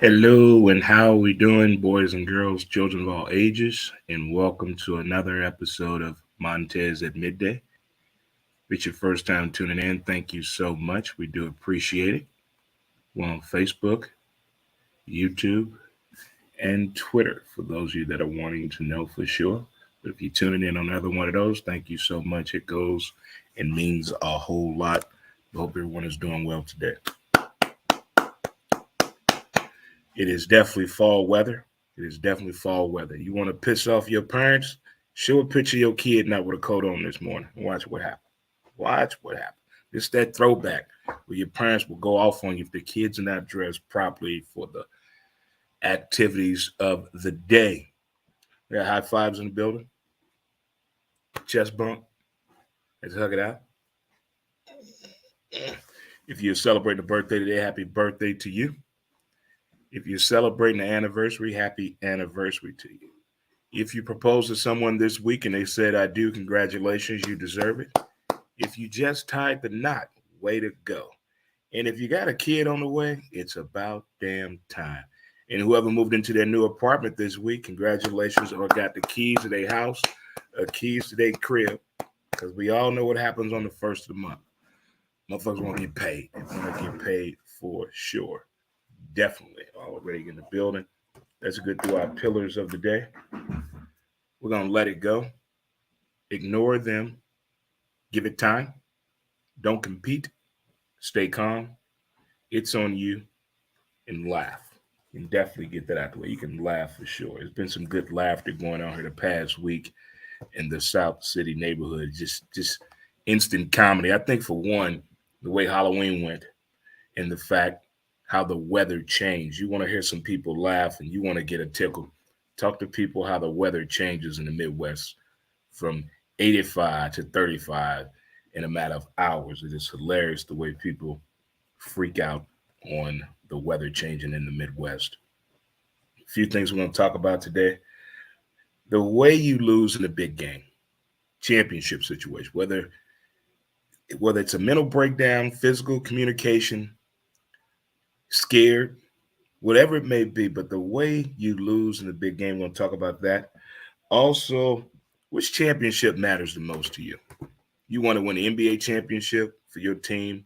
Hello, and how are we doing, boys and girls, children of all ages? And welcome to another episode of Montez at Midday. If it's your first time tuning in, thank you so much. We do appreciate it. We're on Facebook, YouTube, and Twitter for those of you that are wanting to know for sure. But if you're tuning in on either one of those, thank you so much. It goes and means a whole lot. I hope everyone is doing well today. It is definitely fall weather. It is definitely fall weather. You want to piss off your parents? Show a picture of your kid not with a coat on this morning. Watch what happens. Watch what happens. It's that throwback where your parents will go off on you if the kids are not dressed properly for the activities of the day. We got high fives in the building, chest bump. Let's hug it out. If you're celebrating a birthday today, happy birthday to you. If you're celebrating an anniversary, happy anniversary to you. If you propose to someone this week and they said, I do, congratulations, you deserve it. If you just tied the knot, way to go. And if you got a kid on the way, it's about damn time. And whoever moved into their new apartment this week, congratulations, or got the keys to their house, keys to their crib, because we all know what happens on the first of the month. Motherfuckers won't get paid. They want to get paid for sure. Definitely already in the building. Let's go through our pillars of the day. We're going to let it go. Ignore them. Give it time. Don't compete. Stay calm. It's on you. And laugh. You can definitely get that out the way. You can laugh for sure. There's been some good laughter going on here the past week in the South City neighborhood. Just instant comedy. I think for one, the way Halloween went and the fact how the weather changed. You want to hear some people laugh and you want to get a tickle. Talk to people how the weather changes in the Midwest from 85 to 35 in a matter of hours. It is hilarious the way people freak out on the weather changing in the Midwest. A few things we're going to talk about today. The way you lose in a big game, championship situation, whether it's a mental breakdown, physical communication, scared, whatever it may be, but the way you lose in the big game, we're going to talk about that. Also, which championship matters the most to you? You want to win the NBA championship for your team?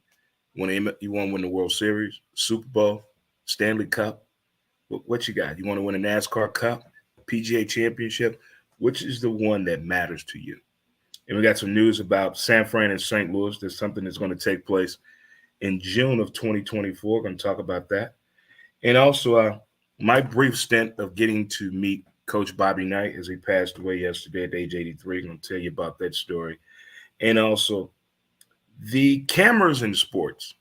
You want to win the World Series, Super Bowl, Stanley Cup? What you got? You want to win a NASCAR Cup, PGA Championship? Which is the one that matters to you? And we got some news about San Fran and St. Louis. There's something that's going to take place in June of 2024. We're going to talk about that. And also, my brief stint of getting to meet Coach Bobby Knight as he passed away yesterday at age 83. I'm going to tell you about that story. And also, the cameras in sports,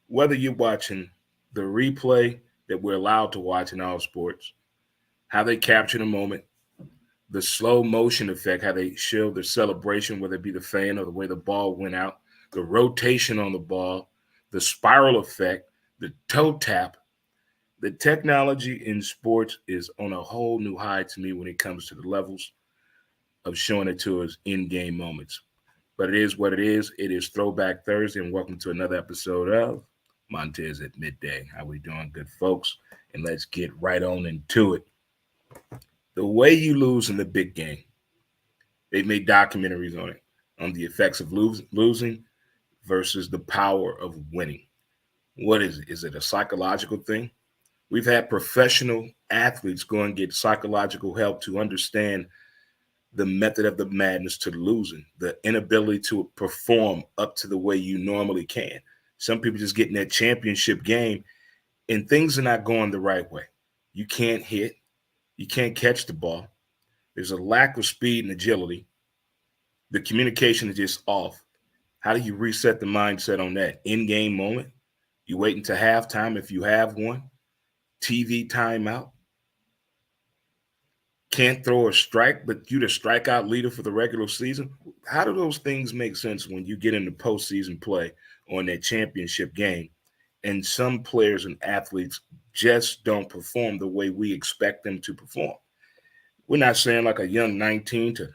whether you're watching the replay that we're allowed to watch in all sports, how they capture the moment, the slow motion effect, how they show the celebration, whether it be the fan or the way the ball went out, the rotation on the ball, the spiral effect, the toe tap. The technology in sports is on a whole new high to me when it comes to the levels of showing it to us in game moments. But it is what it is. It is Throwback Thursday, and welcome to another episode of Montez at Midday. How we doing, good folks? And let's get right on into it. The way you lose in the big game. They've made documentaries on it, on the effects of losing versus the power of winning. What is it? Is it a psychological thing? We've had professional athletes go and get psychological help to understand the method of the madness to losing, the inability to perform up to the way you normally can. Some people just get in that championship game and things are not going the right way. You can't hit, you can't catch the ball. There's a lack of speed and agility. The communication is just off. How do you reset the mindset on that in-game moment? You wait until halftime if you have one. TV timeout. Can't throw a strike, but you the strikeout leader for the regular season. How do those things make sense when you get into postseason play on that championship game? And some players and athletes just don't perform the way we expect them to perform. We're not saying like a young 19 to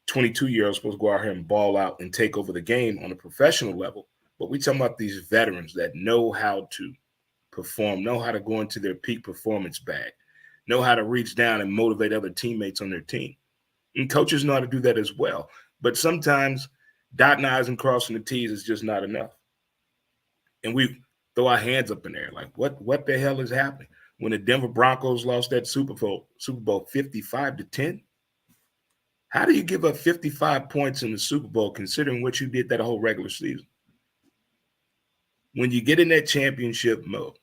22-year-old supposed to go out here and ball out and take over the game on a professional level, but we're talking about these veterans that know how to perform, know how to go into their peak performance bag, know how to reach down and motivate other teammates on their team. And coaches know how to do that as well. But sometimes dotting I's and crossing the T's is just not enough. And we throw our hands up in there like, what the hell is happening? When the Denver Broncos lost that Super Bowl 55-10, how do you give up 55 points in the Super Bowl considering what you did that whole regular season? When you get in that championship mode,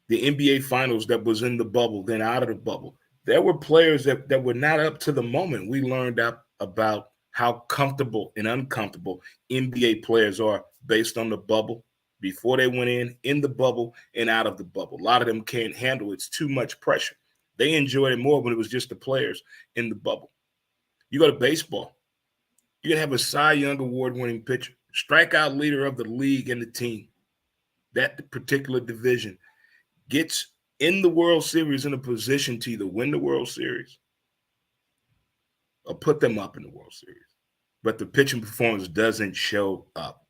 the NBA Finals that was in the bubble, then out of the bubble, there were players that were not up to the moment. We learned about how comfortable and uncomfortable NBA players are based on the bubble, before they went in the bubble, and out of the bubble. A lot of them can't handle it. It's too much pressure. They enjoyed it more when it was just the players in the bubble. You go to baseball, you can have a Cy Young award-winning pitcher, strikeout leader of the league and the team, that particular division, gets in the World Series in a position to either win the World Series or put them up in the World Series. But the pitching performance doesn't show up.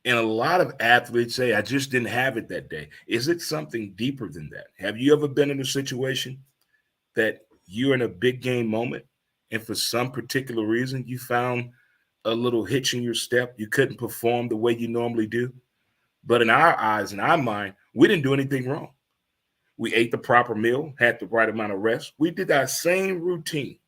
And a lot of athletes say, I just didn't have it that day. Is it something deeper than that? Have you ever been in a situation that you're in a big game moment and for some particular reason you found a little hitch in your step? You couldn't perform the way you normally do. But in our eyes, in our mind, we didn't do anything wrong. We ate the proper meal, had the right amount of rest. We did our same routine.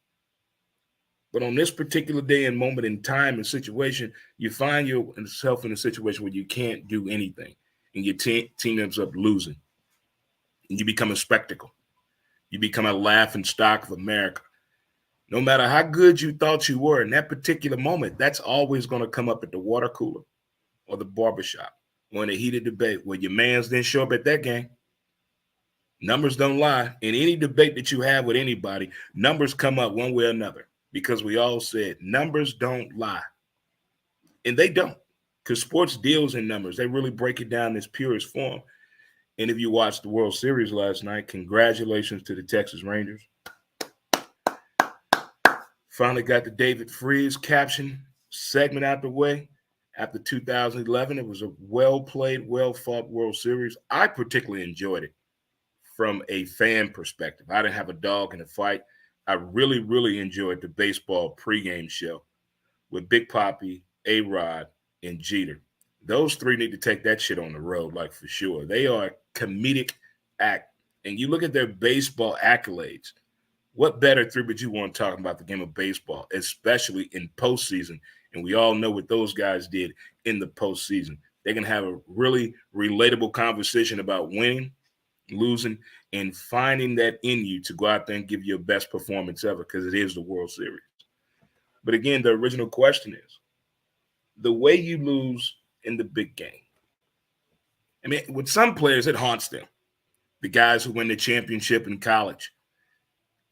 But on this particular day and moment in time and situation, you find yourself in a situation where you can't do anything. And your team ends up losing. And you become a spectacle. You become a laughing stock of America. No matter how good you thought you were in that particular moment, that's always going to come up at the water cooler or the barbershop or in a heated debate where your mans didn't show up at that game. Numbers don't lie. In any debate that you have with anybody, numbers come up one way or another because we all said numbers don't lie. And they don't, because sports deals in numbers. They really break it down in its purest form. And if you watched the World Series last night, congratulations to the Texas Rangers. Finally got the David Freese caption segment out the way. After 2011, it was a well-played, well-fought World Series. I particularly enjoyed it from a fan perspective. I didn't have a dog in the fight. I really, really enjoyed the baseball pregame show with Big Papi, A-Rod, and Jeter. Those three need to take that shit on the road, like for sure. They are a comedic act. And you look at their baseball accolades. What better three would you want to talk about the game of baseball, especially in postseason? And we all know what those guys did in the postseason. They can have a really relatable conversation about winning, losing, and finding that in you to go out there and give your best performance ever, because it is the World Series. But again, the original question is, the way you lose in the big game. I mean, with some players, it haunts them. The guys who win the championship in college,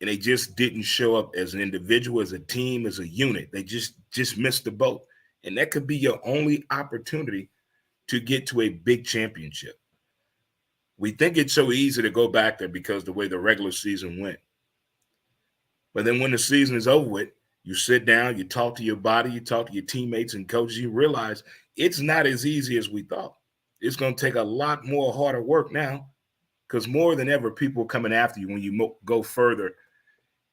and they just didn't show up as an individual, as a team, as a unit. They just missed the boat. And that could be your only opportunity to get to a big championship. We think it's so easy to go back there because the way the regular season went. But then when the season is over with, you sit down, you talk to your body, you talk to your teammates and coaches, you realize it's not as easy as we thought. It's going to take a lot more harder work now, because more than ever, people are coming after you when you go further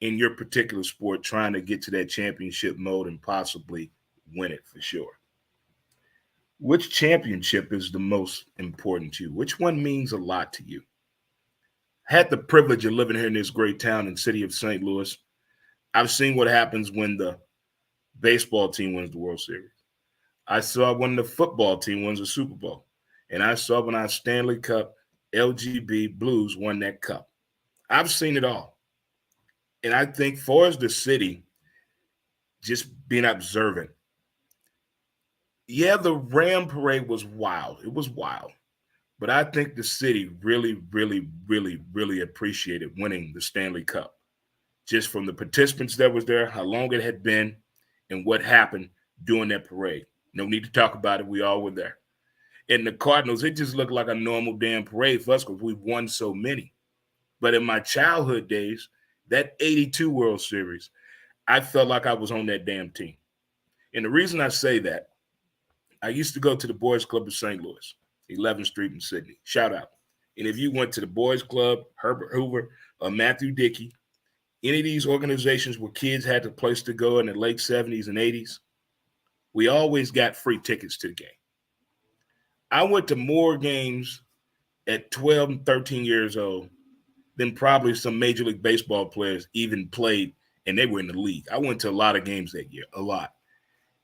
in your particular sport, trying to get to that championship mode and possibly win it for sure. Which championship is the most important to you? Which one means a lot to you? I had the privilege of living here in this great town and city of St. Louis. I've seen what happens when the baseball team wins the World Series. I saw when the football team wins the Super Bowl. And I saw when our Stanley Cup LGB Blues won that cup. I've seen it all. And I think for us, the city, just being observant. Yeah, the Ram Parade was wild. It was wild. But I think the city really, really, really, really appreciated winning the Stanley Cup. Just from the participants that was there, how long it had been, and what happened during that parade. No need to talk about it. We all were there. And the Cardinals, it just looked like a normal damn parade for us because we've won so many. But in my childhood days, that 82 World Series, I felt like I was on that damn team. And the reason I say that, I used to go to the Boys Club of St. Louis. 11th Street in Sydney. Shout out. And if you went to the Boys Club, Herbert Hoover, or Matthew Dickey, any of these organizations where kids had a place to go in the late 70s and 80s, we always got free tickets to the game. I went to more games at 12 and 13 years old than probably some Major League Baseball players even played, and they were in the league. I went to a lot of games that year, a lot.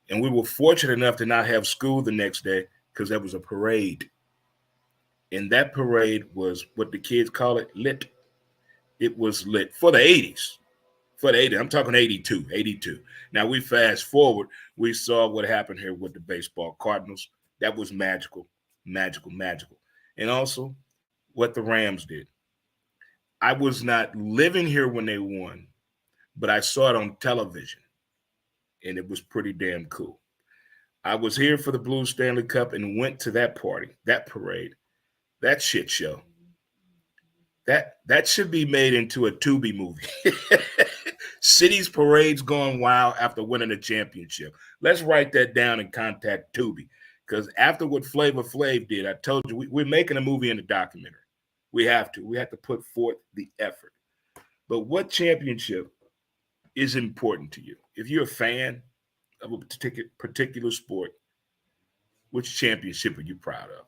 And we were fortunate enough to not have school the next day because there was a parade. And that parade was what the kids call it, lit. It was lit for the 80s. For the 80s. I'm talking 82, 82. Now we fast forward. We saw what happened here with the baseball Cardinals. That was magical, magical, magical. And also what the Rams did. I was not living here when they won, but I saw it on television. And it was pretty damn cool. I was here for the Blue Stanley Cup and went to that party, that parade, that shit show. That should be made into a Tubi movie. Cities parades going wild after winning a championship. Let's write that down and contact Tubi. Because after what Flavor Flav did, I told you, we're making a movie and a documentary. We have to. We have to put forth the effort. But what championship is important to you? If you're a fan of a particular sport, which championship are you proud of?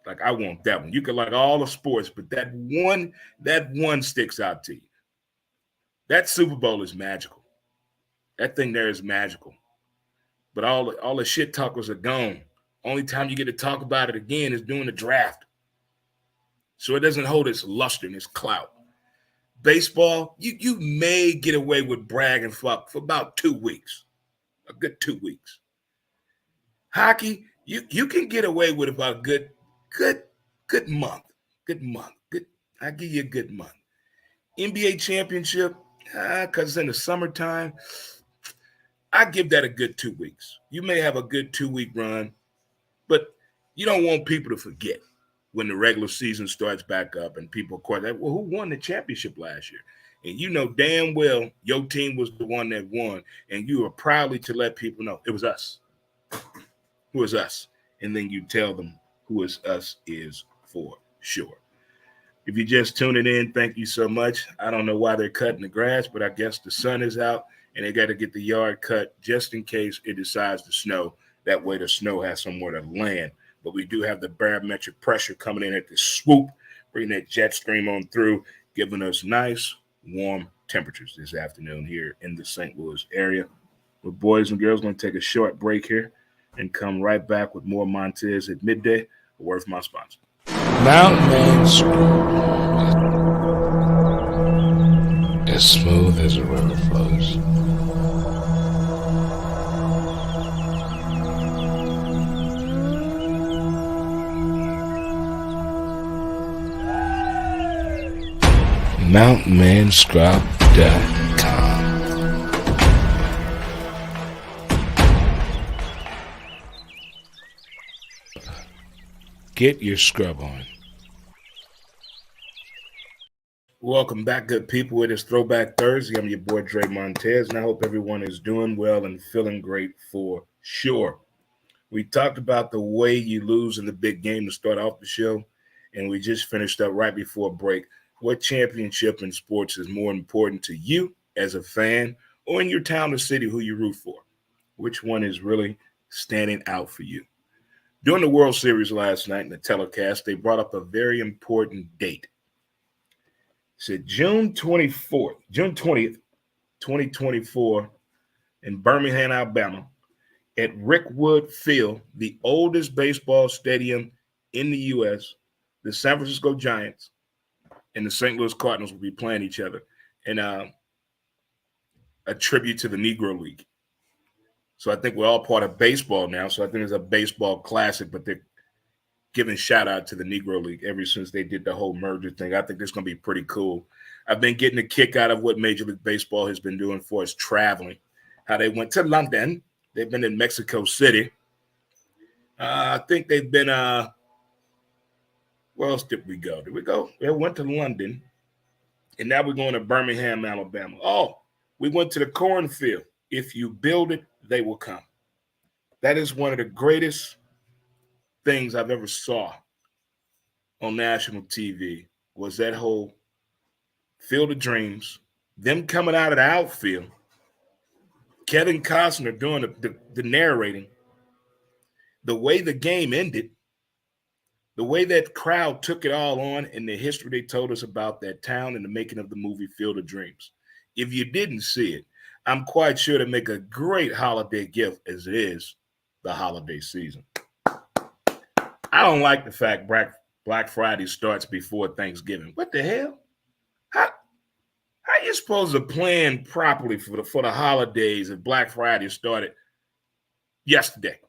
Like, I want that one. You can like all the sports, but that one sticks out to you. That Super Bowl is magical. That thing there is magical. But all the shit talkers are gone. Only time you get to talk about it again is during the draft. So it doesn't hold its luster and its clout. Baseball, you may get away with bragging for about 2 weeks. A good 2 weeks. Hockey, you can get away with about a good month. Good month. I give you a good month. NBA championship, because it's in the summertime, I give that a good 2 weeks. You may have a good 2-week run, but you don't want people to forget when the regular season starts back up and people question, well, who won the championship last year? And you know damn well your team was the one that won, and you are proudly to let people know it was us. Who is us? And then you tell them who is us is for sure. If you're just tuning in, thank you so much. I don't know why they're cutting the grass, but I guess the sun is out and they got to get the yard cut just in case it decides to snow. That way the snow has somewhere to land. But we do have the barometric pressure coming in at the swoop, bringing that jet stream on through, giving us nice, warm temperatures this afternoon here in the St. Louis area. Well, boys and girls, going to take a short break here and come right back with more Montez at midday. A word from my sponsor. Mountain Man Screw. As smooth as a river flows. MountainManScrub.com. Get your scrub on. Welcome back, good people. It is Throwback Thursday. I'm your boy, Dre Montez, and I hope everyone is doing well and feeling great for sure. We talked about the way you lose in the big game to start off the show, and we just finished up right before break. What championship in sports is more important to you as a fan or in your town or city who you root for? Which one is really standing out for you? During the World Series last night in the telecast, they brought up a very important date. It said June 20th, 2024, in Birmingham, Alabama, at Rickwood Field, the oldest baseball stadium in the U.S., the San Francisco Giants and the St. Louis Cardinals will be playing each other in a tribute to the Negro League. So I think we're all part of baseball now. So I think it's a baseball classic, but they're giving shout out to the Negro League ever since they did the whole merger thing. I think it's going to be pretty cool. I've been getting a kick out of what Major League Baseball has been doing for us traveling, how they went to London. They've been in Mexico City. I think they've been, where else did we go? We went to London, and now we're going to Birmingham, Alabama. Oh, we went to the cornfield. If you build it, they will come. That is one of the greatest things I've ever saw on national TV was that whole Field of Dreams, them coming out of the outfield, Kevin Costner doing the narrating, the way the game ended, the way that crowd took it all on, and the history they told us about that town and the making of the movie Field of Dreams. If you didn't see it, I'm quite sure to make a great holiday gift as it is the holiday season. I don't like the fact Black Friday starts before Thanksgiving. What the hell? How how you supposed to plan properly for the holidays if Black Friday started yesterday?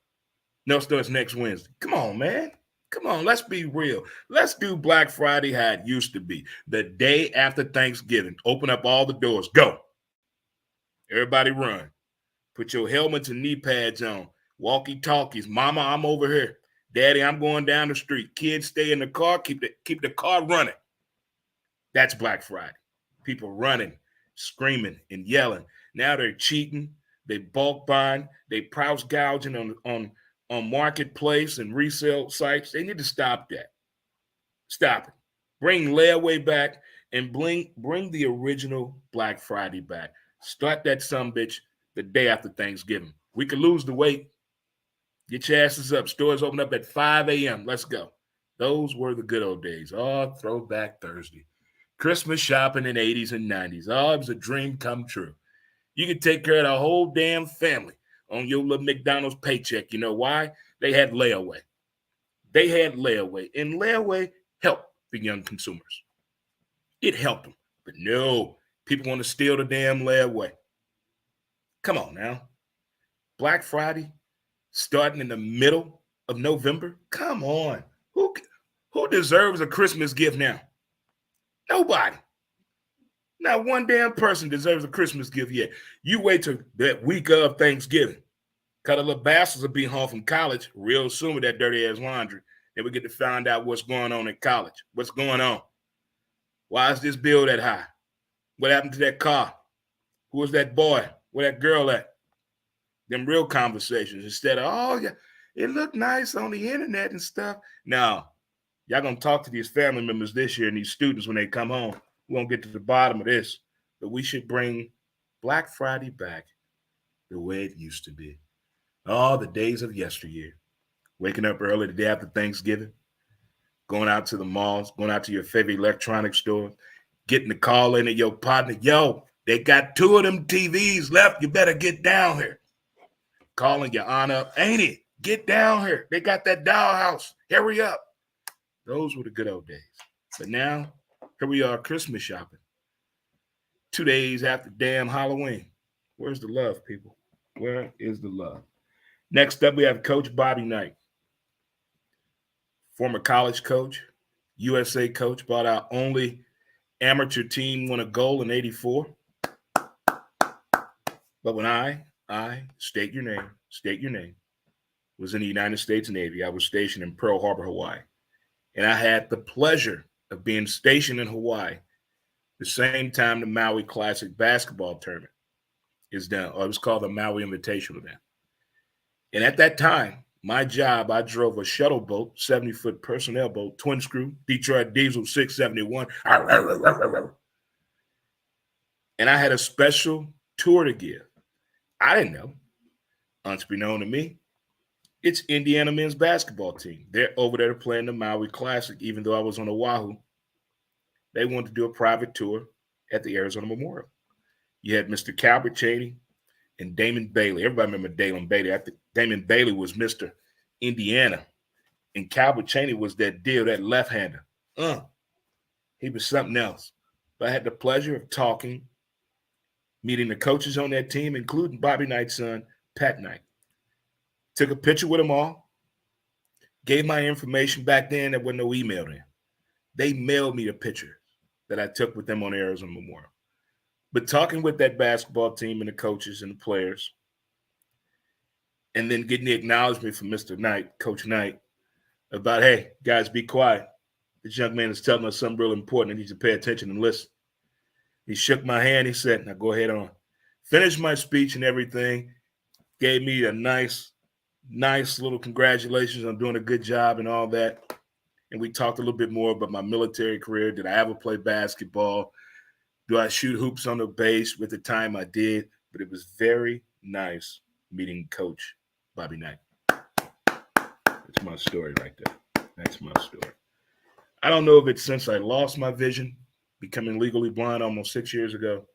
No, it starts next Wednesday. Come on, man. Come on, let's be real. Let's do Black Friday how it used to be. The day after Thanksgiving, open up all the doors. Go. Everybody run. Put your helmets and knee pads on. Walkie talkies. Mama, I'm over here. Daddy, I'm going down the street. Kids, stay in the car. Keep the car running. That's Black Friday. People running, screaming, and yelling. Now they're cheating. They bulk buying. They price gouging on marketplace and resale sites. They need to stop that. Stop it. Bring layaway back and bring the original Black Friday back. Start that sumbitch the day after Thanksgiving. We could lose the weight. Get your asses up. Stores open up at 5 a.m. Let's go. Those were the good old days. Oh, throwback Thursday. Christmas shopping in the 80s and 90s. Oh, it was a dream come true. You could take care of the whole damn family on your little McDonald's paycheck. You know why? They had layaway. They had layaway. And layaway helped the young consumers. It helped them. But no, people want to steal the damn layaway. Come on now. Black Friday starting in the middle of November? Come on. Who deserves a Christmas gift now? Nobody. Not one damn person deserves a Christmas gift yet. You wait till that week of Thanksgiving. Because the little bastards will be home from college real soon with that dirty ass laundry. Then we get to find out what's going on in college. What's going on? Why is this bill that high? What happened to that car? Who was that boy? Where that girl at? Them real conversations instead of, oh, yeah, it looked nice on the internet and stuff. No, y'all going to talk to these family members this year and these students when they come home. We're going to get to the bottom of this. But we should bring Black Friday back the way it used to be. All the days of yesteryear. Waking up early the day after Thanksgiving, going out to the malls, going out to your favorite electronics store, getting the call in to your partner. Yo, they got 2 of them TVs left. You better get down here. Calling your aunt up. Ain't it? Get down here. They got that dollhouse. Hurry up. Those were the good old days. But now, here we are, Christmas shopping. 2 days after damn Halloween. Where's the love, people? Where is the love? Next up, we have Coach Bobby Knight. Former college coach, USA coach, brought out only amateur team won a goal in 84. But when I state your name, was in the United States Navy. I was stationed in Pearl Harbor, Hawaii. And I had the pleasure of being stationed in Hawaii the same time the Maui Classic basketball tournament is done, or it was called the Maui Invitational then. And at that time, my job, I drove a shuttle boat, 70-foot personnel boat, twin screw, Detroit Diesel 671. And I had a special tour to give. I didn't know. Unbeknown to me, it's Indiana men's basketball team. They're over there playing the Maui Classic, even though I was on Oahu. They wanted to do a private tour at the Arizona Memorial. You had Mr. Calbert Cheney and Damon Bailey. Everybody remember Damon Bailey. I think Damon Bailey was Mr. Indiana. And Calbert Cheney was that deal, that left-hander. He was something else. But I had the pleasure of talking, meeting the coaches on that team, including Bobby Knight's son, Pat Knight. Took a picture with them all. Gave my information back then. There wasn't no email then. They mailed me the picture that I took with them on Arizona Memorial. But talking with that basketball team and the coaches and the players, and then getting the acknowledgement from Mr. Knight, Coach Knight, about, hey, guys, be quiet. This young man is telling us something real important. I need you to pay attention and listen. He shook my hand. He said, now go ahead on. Finished my speech and everything. Gave me a nice little congratulations on doing a good job and all that. and we talked a little bit more about my military career. Did I ever play basketball? Do I shoot hoops on the base? With the time I did, but it was very nice meeting Coach Bobby Knight. That's my story right there. That's my story. I don't know if it's since I lost my vision, becoming legally blind almost 6 years ago,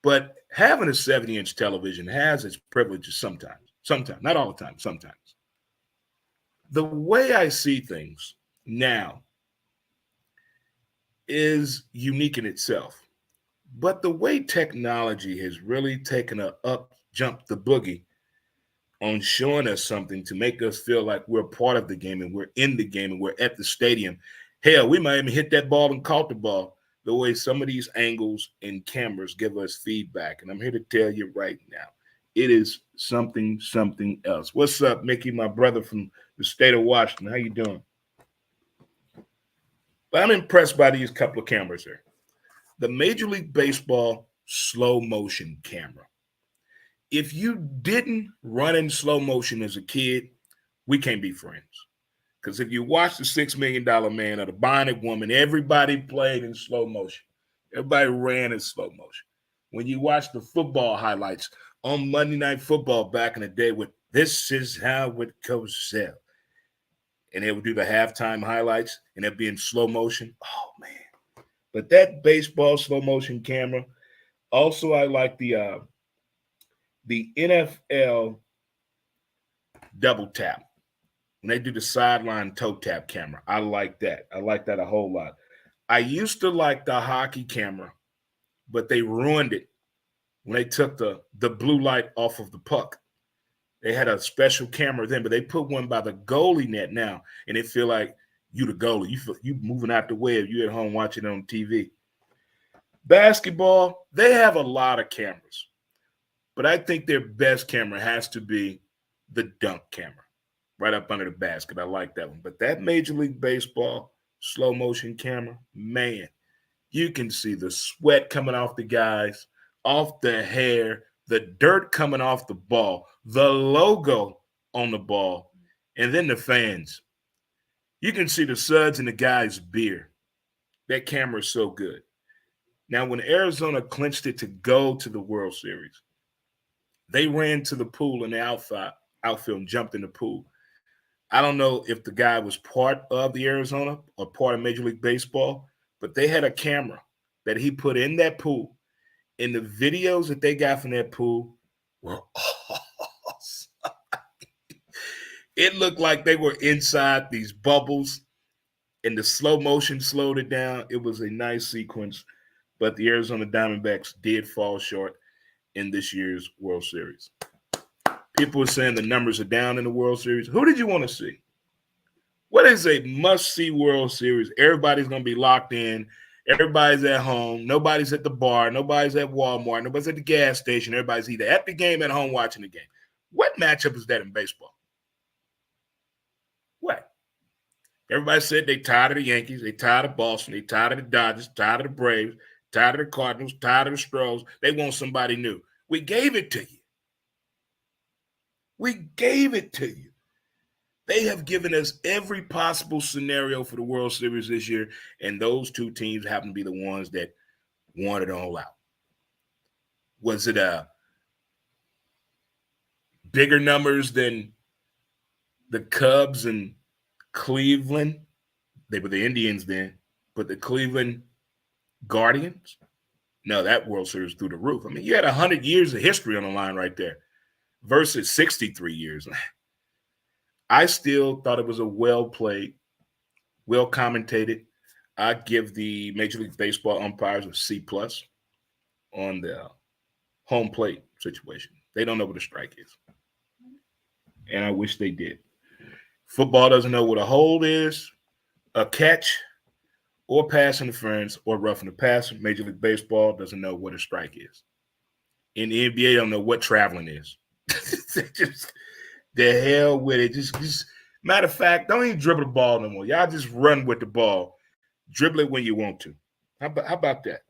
but having a 70-inch television has its privileges sometimes. Sometimes, not all the time, sometimes. The way I see things now is unique in itself. But the way technology has really taken a up jump the boogie on showing us something to make us feel like we're part of the game and we're in the game and we're at the stadium. Hell, we might even hit that ball and caught the ball the way some of these angles and cameras give us feedback. And I'm here to tell you right now, it is something else. What's up, Mickey, my brother from the state of Washington? How you doing? But I'm impressed by these couple of cameras here. The Major League Baseball slow motion camera. If you didn't run in slow motion as a kid, we can't be friends. Because if you watch the $6 million Man or the Bionic Woman, everybody played in slow motion. Everybody ran in slow motion. When you watch the football highlights on Monday Night Football back in the day with "This is how it goes down," and they would do the halftime highlights and it'd be in slow motion. Oh man! But that baseball slow motion camera. Also, I like the NFL double tap. When they do the sideline toe tap camera, I like that. I like that a whole lot. I used to like the hockey camera, but they ruined it when they took the blue light off of the puck. They had a special camera then, but they put one by the goalie net now, and it feel like you the goalie. You feel you moving out the way if you at home watching it on TV. Basketball, they have a lot of cameras, but I think their best camera has to be the dunk camera, right up under the basket. I like that one. But that Major League Baseball slow motion camera, man, you can see the sweat coming off the guys, off the hair, the dirt coming off the ball, the logo on the ball, and then the fans. You can see the suds in the guy's beard. That camera is so good. Now, when Arizona clinched it to go to the World Series, they ran to the pool in the outfield and jumped in the pool. I don't know if the guy was part of the Arizona or part of Major League Baseball, but they had a camera that he put in that pool. And the videos that they got from that pool were awesome. It looked like they were inside these bubbles, and the slow motion slowed it down. It was a nice sequence, but the Arizona Diamondbacks did fall short in this year's World Series. People are saying the numbers are down in the World Series. Who did you want to see? What is a must-see World Series? Everybody's going to be locked in. Everybody's at home. Nobody's at the bar. Nobody's at Walmart. Nobody's at the gas station. Everybody's either at the game or at home watching the game. What matchup is that in baseball? What? Everybody said they tired of the Yankees. They tired of Boston. They tired of the Dodgers. Tired of the Braves. Tired of the Cardinals. Tired of the Stros. They want somebody new. We gave it to you. We gave it to you. They have given us every possible scenario for the World Series this year, and those two teams happen to be the ones that won it all out. Was it bigger numbers than the Cubs and Cleveland? They were the Indians then, but the Cleveland Guardians? No, that World Series through the roof. I mean, you had 100 years of history on the line right there versus 63 years. I still thought it was a well-played, well-commentated. I give the Major League Baseball umpires a C+ on the home plate situation. They don't know what a strike is, and I wish they did. Football doesn't know what a hold is, a catch, or pass interference, or roughing the passer. Major League Baseball doesn't know what a strike is. In the NBA, they don't know what traveling is. Just the hell with it. Just matter of fact, don't even dribble the ball no more. Y'all just run with the ball. Dribble it when you want to. How about that?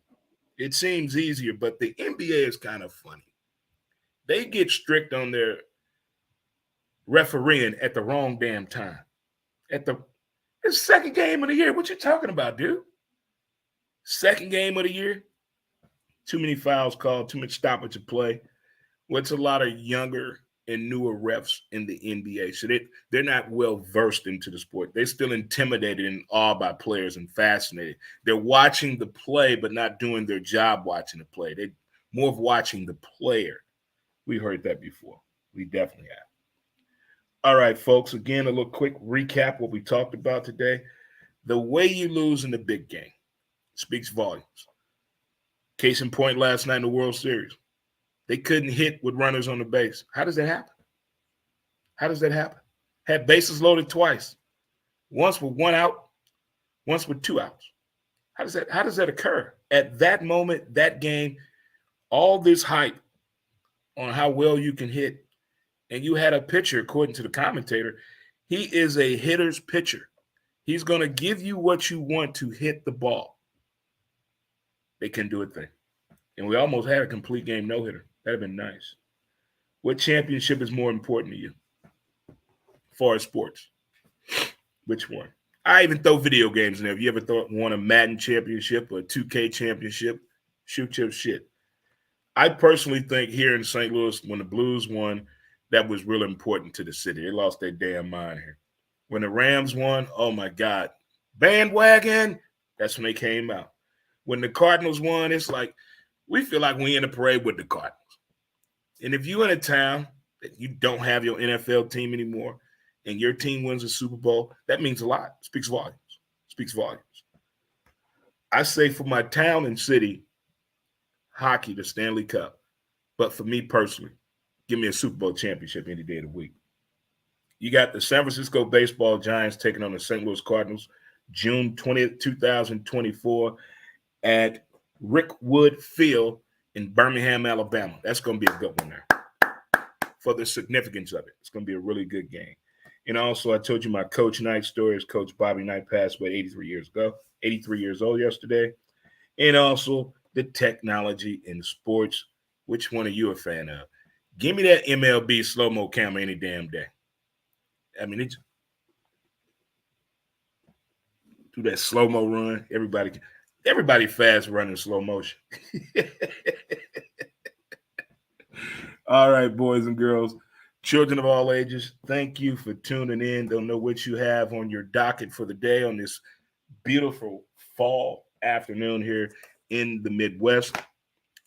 It seems easier, but the NBA is kind of funny. They get strict on their refereeing at the wrong damn time. It's second game of the year. What you talking about, dude? Second game of the year. Too many fouls called, too much stoppage of play. What's a lot of younger and newer refs in the NBA. So they're not well versed into the sport. They're still intimidated and awed by players and fascinated. They're watching the play, but not doing their job watching the play. They're more of watching the player. We heard that before. We definitely have. All right, folks. Again, a little quick recap what we talked about today. The way you lose in the big game speaks volumes. Case in point, last night in the World Series, they couldn't hit with runners on the base. How does that happen? How does that happen? Had bases loaded twice, once with one out, once with two outs. How does that occur? At that moment, that game, all this hype on how well you can hit, and you had a pitcher, according to the commentator, he is a hitter's pitcher. He's going to give you what you want to hit the ball. They couldn't do a thing. And we almost had a complete game no-hitter. That'd have been nice. What championship is more important to you as far as sports? Which one? I even throw video games in there. If you ever won a Madden championship or a 2K championship, shoot your shit. I personally think here in St. Louis, when the Blues won, that was really important to the city. They lost their damn mind here. When the Rams won, oh my God, bandwagon, that's when they came out. When the Cardinals won, it's like, we feel like we in a parade with the Cardinals. And if you're in a town that you don't have your NFL team anymore and your team wins a Super Bowl, that means a lot. It speaks volumes. It speaks volumes. I say for my town and city, hockey, the Stanley Cup. But for me personally, give me a Super Bowl championship any day of the week. You got the San Francisco Baseball Giants taking on the St. Louis Cardinals June 20th, 2024 at Rickwood Field in Birmingham, Alabama. That's going to be a good one there for the significance of it. It's going to be a really good game. And also, I told you my Coach Knight story is Coach Bobby Knight passed away 83 years ago, 83 years old yesterday. And also the technology in sports. Which one are you a fan of? Give me that MLB slow-mo camera any damn day. I mean, it's do that slow-mo run. Everybody fast running slow motion. All right, boys and girls, children of all ages, thank you for tuning in. Don't know what you have on your docket for the day on this beautiful fall afternoon here in the Midwest.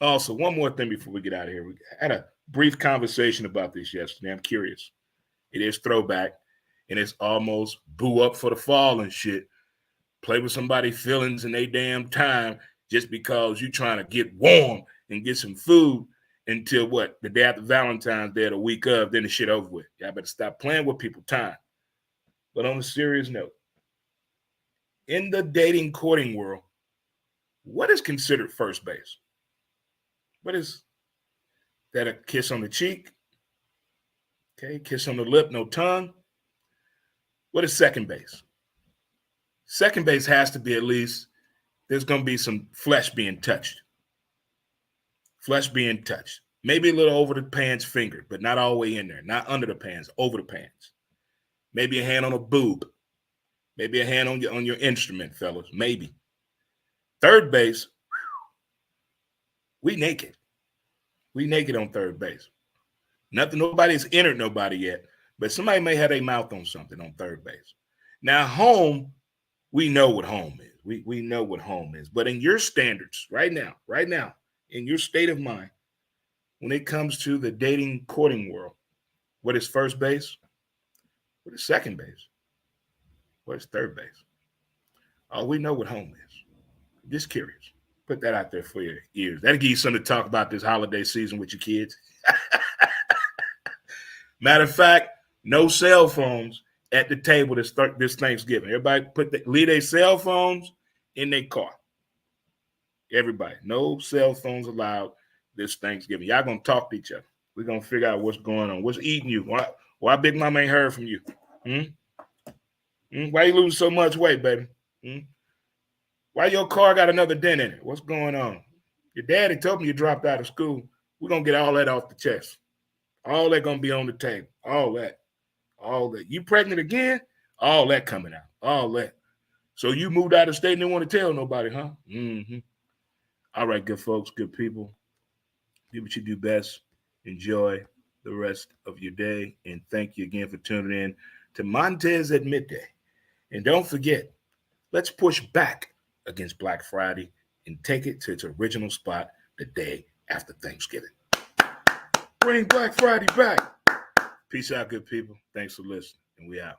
Also, one more thing before we get out of here. We had a brief conversation about this yesterday. I'm curious. It is throwback, and it's almost boo up for the fall and shit. Play with somebody's feelings in their damn time just because you trying to get warm and get some food until what? The day after Valentine's Day or the week of, then the shit over with. Y'all better stop playing with people's time. But on a serious note, in the dating courting world, what is considered first base? What is that, a kiss on the cheek? Okay, kiss on the lip, no tongue. What is second base? Second base has to be at least, there's going to be some flesh being touched. Flesh being touched. Maybe a little over the pants finger, but not all the way in there. Not under the pants, over the pants. Maybe a hand on a boob. Maybe a hand on your instrument, fellas. Maybe. Third base, we naked. We naked on third base. Nobody's entered nobody yet, but somebody may have their mouth on something on third base. Now, home, we know what home is. We know what home is. But in your standards, right now, in your state of mind, when it comes to the dating courting world, what is first base? What is second base? What is third base? Oh, we know what home is. Just curious. Put that out there for your ears. That'll give you something to talk about this holiday season with your kids. Matter of fact, no cell phones at the table this Thanksgiving. Everybody leave their cell phones in their car. Everybody. No cell phones allowed this Thanksgiving. Y'all going to talk to each other. We're going to figure out what's going on. What's eating you? Why Big Mama ain't heard from you? Why you losing so much weight, baby? Why your car got another dent in it? What's going on? Your daddy told me you dropped out of school. We're going to get all that off the chest. All that going to be on the table. All that. You pregnant again? All that coming out. All that. So you moved out of state and didn't want to tell nobody, huh? Mm-hmm. All right, good folks, good people. Do what you do best. Enjoy the rest of your day. And thank you again for tuning in to Montez at Midday. And don't forget, let's push back against Black Friday and take it to its original spot the day after Thanksgiving. Bring Black Friday back. Peace out, good people. Thanks for listening. And we out.